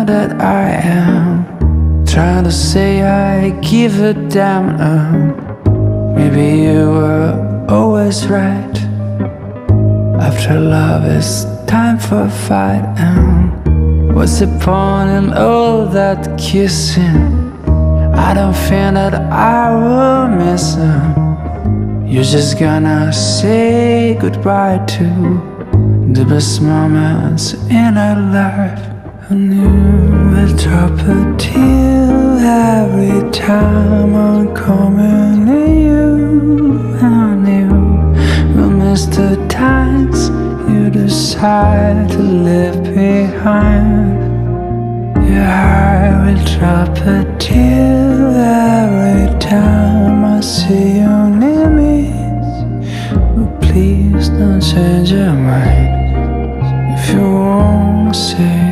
that I am. Trying to say I give a damn. Maybe you were always right. After love it's time for a fight. What's the point in all that kissing? I don't feel that I will miss him. You're just gonna say goodbye to the best moments in our life. And you will drop a tear every time I'm coming to you. And you will miss the times you decide to leave behind. Your heart will drop a tear every time I see you near me. But please don't change your mind if you won't say